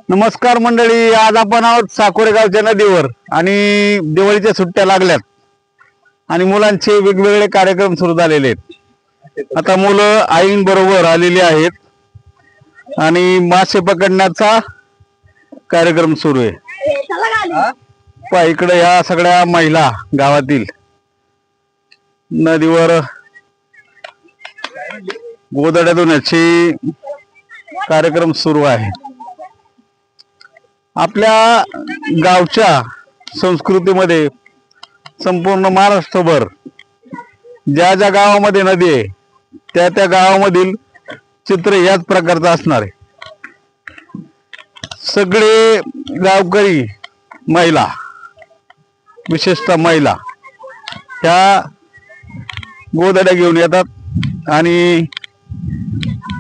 नमस्कार मंडळी, आज आपण आहोत साकोरे गावच्या नदीवर आणि दिवाळीच्या सुट्ट्या लागल्यात आणि मुलांचे वेगवेगळे कार्यक्रम सुरू झालेले आहेत। आता मुलं आईंबरोबर आलेली आहेत आणि मासे पकडण्याचा कार्यक्रम सुरू आहे। पहा इकडे या सगळ्या महिला गावातील नदीवर गोधड्या धुण्याचे कार्यक्रम सुरू आहे। आपल्या गावच्या संस्कृतीमध्ये संपूर्ण महाराष्ट्रभर ज्या ज्या गावामध्ये नदी आहे त्या त्या गावामधील चित्र याच प्रकारचं असणार आहे। सगळे गावकरी महिला, विशेषतः महिला ह्या गोधड्या घेऊन येतात आणि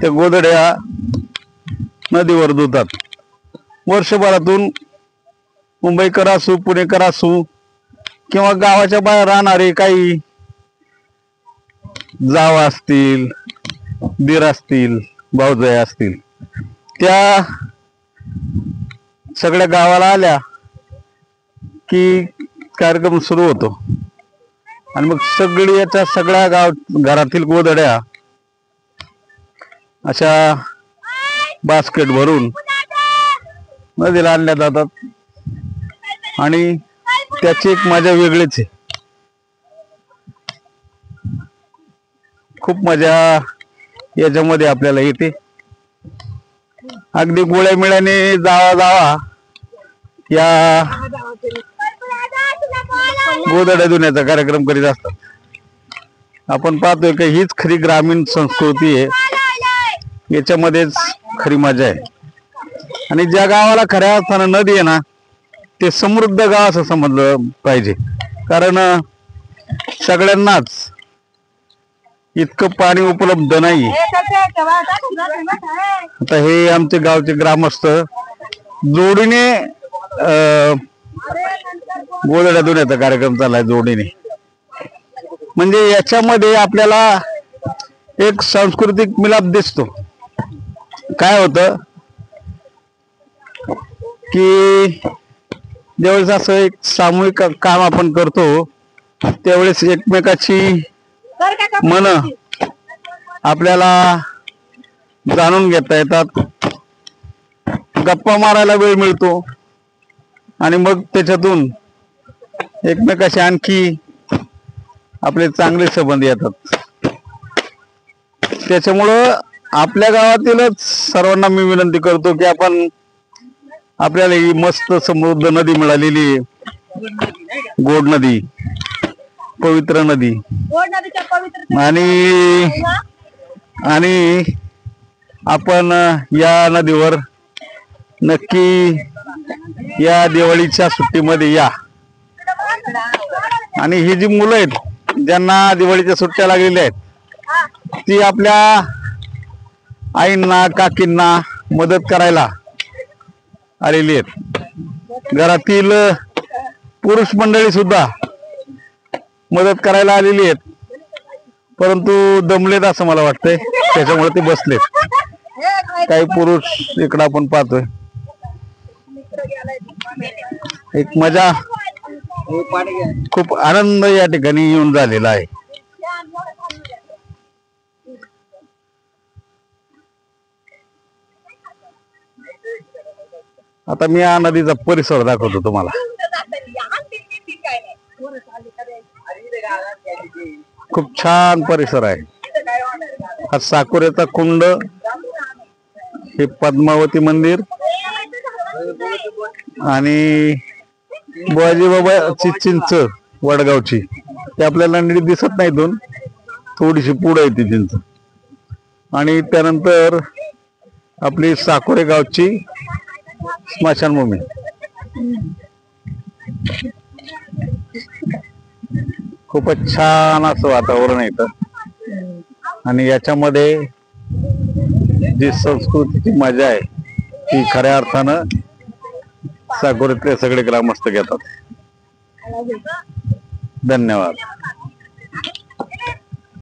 त्या गोधड्या नदीवर धुतात। वर्षभरातून मुंबईकर असू, पुणेकर असू किंवा गावाच्या बाहेर राहणारे काही जाव असतील, दीर असतील, भाऊजाई असतील, त्या सगळ्या गावाला आल्या की कार्यक्रम सुरू होतो आणि मग सगळ्या घरातील गोधड्या अशा बास्केट भरून नदीला आणल्या जातात आणि त्याची एक मजा वेगळीच आहे। खूप मजा याच्यामध्ये आपल्याला येते। अगदी गोळ्या मिळाने जावा या गोधड्या धुण्याचा कार्यक्रम करीत असतात। आपण पाहतोय की हीच खरी ग्रामीण संस्कृती आहे, याच्यामध्येच खरी मजा आहे। आणि ज्या गावाला खऱ्या अर्थानं नदी आहे ना ते समृद्ध गाव असं समजलं पाहिजे, कारण सगळ्यांनाच इतकं पाणी उपलब्ध नाही। आता हे आमचे गावचे ग्रामस्थ जोडीने गोधड्या धुण्याचा कार्यक्रम चाललाय जोडीने। म्हणजे याच्यामध्ये आपल्याला एक सांस्कृतिक मिलाप दिसतो। काय होतं की ज्यावेळेस असं एक सामूहिक काम आपण करतो त्यावेळेस एकमेकाची मन आपल्याला जाणून घेता येतात, गप्पा मारायला वेळ मिळतो आणि मग त्याच्यातून एकमेकाशी आणखी आपले चांगले संबंध येतात। त्याच्यामुळं आपल्या गावातीलच सर्वांना मी विनंती करतो की आपण आपल्याला ही मस्त समृद्ध नदी मिळालेली, गोड नदी, पवित्र नदी आणि आपण या नदीवर नक्की या दिवाळीच्या सुट्टीमध्ये या। आणि ही जी मुलं आहेत ज्यांना दिवाळीच्या सुट्ट्या लागलेल्या आहेत ती आपल्या आईंना, काकींना मदत करायला आलेली आहेत। घरातील पुरुष मंडळी सुद्धा मदत करायला आलेली आहेत, परंतु दमलेत असं मला वाटतंय, त्याच्यामुळे ते बसलेत। काही पुरुष इकडं आपण पाहतोय। एक मजा, खूप आनंद या ठिकाणी येऊन झालेला आहे। आता मी या नदीचा परिसर दाखवतो तुम्हाला। खूप छान परिसर आहे। हा साकोरेचा कुंड, हे पद्मावती मंदिर आणि बुवाजी बाबाची चिंच वडगावची, ते आपल्याला नीट दिसत नाही, दोन थोडीशी पुढे आहे ती चिंच। आणि त्यानंतर आपली साकोरे गावची स्मशानभूमी। खूपच छान असं वातावरण आहे इथं आणि याच्यामध्ये जी संस्कृतीची मजा आहे ती खऱ्या अर्थानं साकोरेतले सगळे ग्रामस्थ घेतात। धन्यवाद।